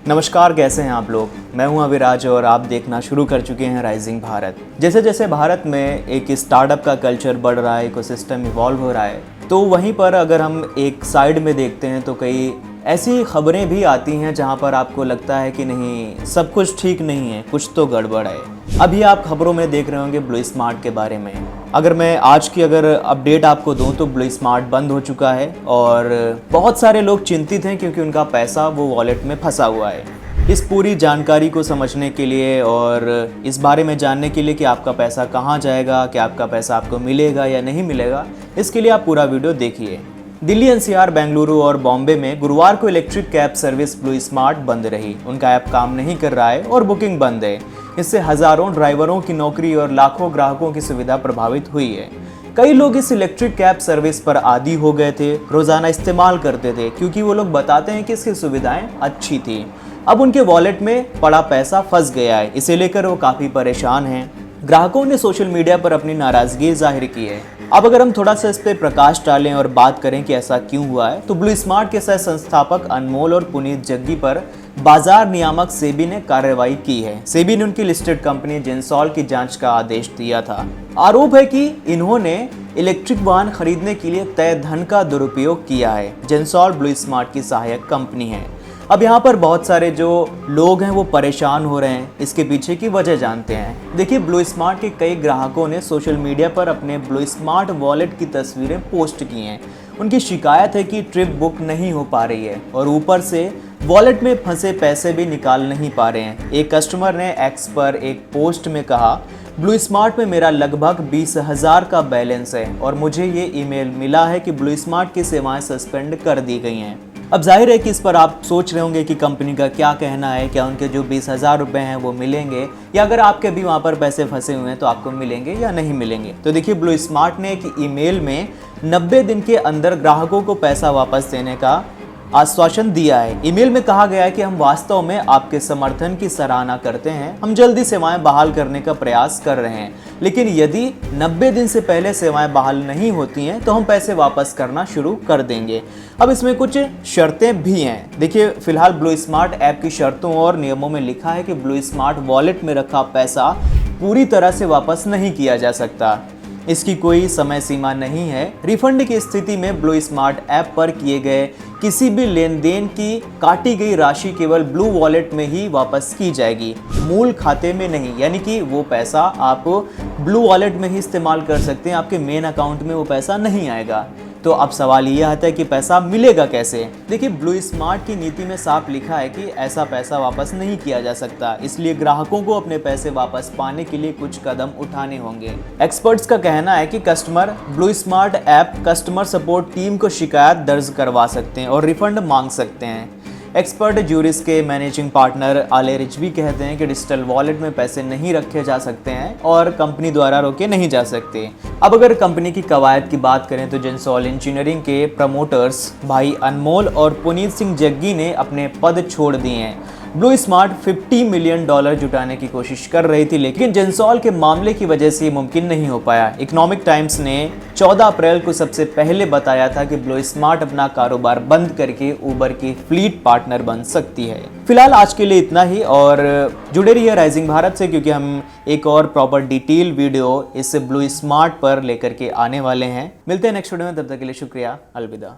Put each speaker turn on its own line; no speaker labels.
नमस्कार, कैसे हैं आप लोग। मैं हूं अविराज और आप देखना शुरू कर चुके हैं राइजिंग भारत। जैसे जैसे भारत में एक स्टार्टअप का कल्चर बढ़ रहा है, इकोसिस्टम इवॉल्व हो रहा है, तो वहीं पर अगर हम एक साइड में देखते हैं तो कई ऐसी खबरें भी आती हैं जहां पर आपको लगता है कि नहीं, सब कुछ ठीक नहीं है, कुछ तो गड़बड़ है। अभी आप खबरों में देख रहे होंगे ब्लू स्मार्ट के बारे में। अगर मैं आज की अपडेट आपको दूं तो ब्लू स्मार्ट बंद हो चुका है और बहुत सारे लोग चिंतित हैं क्योंकि उनका पैसा वो वॉलेट में फंसा हुआ है। इस पूरी जानकारी को समझने के लिए और इस बारे में जानने के लिए कि आपका पैसा कहां जाएगा, कि आपका पैसा आपको मिलेगा या नहीं मिलेगा, इसके लिए आप पूरा वीडियो देखिए। दिल्ली एनसीआर, बेंगलुरु और बॉम्बे में गुरुवार को electric cab service blue smart बंद रही। उनका ऐप काम नहीं कर रहा है और बुकिंग बंद है। इससे हजारों ड्राइवरों की नौकरी और लाखों ग्राहकों की सुविधा प्रभावित हुई है। कई लोग इस इलेक्ट्रिक कैब सर्विस पर आदी हो गए थे, रोजाना इस्तेमाल करते थे क्योंकि वो लोग बताते हैं कि इसकी सुविधाएं अच्छी थी। अब उनके वॉलेट में पड़ा पैसा फंस गया है, इसे लेकर वो काफी परेशान हैं। ग्राहकों ने सोशल मीडिया पर अपनी नाराजगी जाहिर की है। अब अगर हम थोड़ा सा इस पे प्रकाश डालें और बात करें कि ऐसा क्यों हुआ है, तो ब्लू स्मार्ट के सह संस्थापक अनमोल और पुनीत जग्गी पर बाजार नियामक सेबी ने कार्रवाई की है। सेबी ने उनकी लिस्टेड कंपनी जेंसॉल की जांच का आदेश दिया था। आरोप है कि इन्होंने इलेक्ट्रिक वाहन खरीदने के लिए तय धन का दुरुपयोग किया है। जेंसॉल ब्लू स्मार्ट की सहायक कंपनी है। अब यहाँ पर बहुत सारे जो लोग हैं वो परेशान हो रहे हैं, इसके पीछे की वजह जानते हैं। देखिए, ब्लू स्मार्ट के कई ग्राहकों ने सोशल मीडिया पर अपने ब्लू स्मार्ट वॉलेट की तस्वीरें पोस्ट की हैं। उनकी शिकायत है कि ट्रिप बुक नहीं हो पा रही है और ऊपर से वॉलेट में फंसे पैसे भी निकाल नहीं पा रहे हैं। एक कस्टमर ने एक्स पर एक पोस्ट में कहा, ब्लू स्मार्ट में मेरा लगभग 20,000 का बैलेंस है और मुझे ये ईमेल मिला है कि ब्लू स्मार्ट की सेवाएं सस्पेंड कर दी गई हैं। अब जाहिर है कि इस पर आप सोच रहे होंगे कि कंपनी का क्या कहना है, क्या उनके जो 20,000 रुपये हैं वो मिलेंगे, या अगर आपके भी वहाँ पर पैसे फंसे हुए हैं तो आपको मिलेंगे या नहीं मिलेंगे। तो देखिए, ब्लू स्मार्ट ने एक ईमेल में 90 दिन के अंदर ग्राहकों को पैसा वापस देने का आश्वासन दिया है। ईमेल में कहा गया है कि हम वास्तव में आपके समर्थन की सराहना करते हैं। हम जल्दी सेवाएं बहाल करने का प्रयास कर रहे हैं, लेकिन यदि 90 दिन से पहले सेवाएं बहाल नहीं होती हैं तो हम पैसे वापस करना शुरू कर देंगे। अब इसमें कुछ शर्तें भी हैं। देखिए, फिलहाल ब्लू स्मार्ट ऐप की शर्तों और नियमों में लिखा है कि ब्लू स्मार्ट वॉलेट में रखा पैसा पूरी तरह से वापस नहीं किया जा सकता। इसकी कोई समय सीमा नहीं है। रिफंड की स्थिति में ब्लू स्मार्ट ऐप पर किए गए किसी भी लेन देन की काटी गई राशि केवल ब्लू वॉलेट में ही वापस की जाएगी, मूल खाते में नहीं। यानी कि वो पैसा आप ब्लू वॉलेट में ही इस्तेमाल कर सकते हैं, आपके मेन अकाउंट में वो पैसा नहीं आएगा। तो अब सवाल ये आता है कि पैसा मिलेगा कैसे। देखिए, ब्लू स्मार्ट की नीति में साफ लिखा है कि ऐसा पैसा वापस नहीं किया जा सकता, इसलिए ग्राहकों को अपने पैसे वापस पाने के लिए कुछ कदम उठाने होंगे। एक्सपर्ट्स का कहना है कि customer blue smart app customer support team को शिकायत दर्ज करवा सकते हैं और रिफंड मांग सकते हैं। एक्सपर्ट ज्यूरिस के मैनेजिंग पार्टनर आले रिजवी कहते हैं कि डिजिटल वॉलेट में पैसे नहीं रखे जा सकते हैं और कंपनी द्वारा रोके नहीं जा सकते। अब अगर कंपनी की कवायद की बात करें तो जेंसॉल इंजीनियरिंग के प्रमोटर्स भाई अनमोल और पुनीत सिंह जग्गी ने अपने पद छोड़ दिए हैं। ब्लू स्मार्ट $50 मिलियन जुटाने की कोशिश कर रही थी, लेकिन जेंसॉल के मामले की वजह से ये मुमकिन नहीं हो पाया। इकोनॉमिक टाइम्स ने 14 अप्रैल को सबसे पहले बताया था कि ब्लू स्मार्ट अपना कारोबार बंद करके उबर की फ्लीट पार्टनर बन सकती है। फिलहाल आज के लिए इतना ही और जुड़े रहिए राइजिंग भारत से, क्योंकि हम एक और प्रॉपर डिटेल वीडियो इस ब्लू स्मार्ट पर लेकर के आने वाले हैं। मिलते हैं नेक्स्ट वीडियो में, तब तक के लिए शुक्रिया, अलविदा।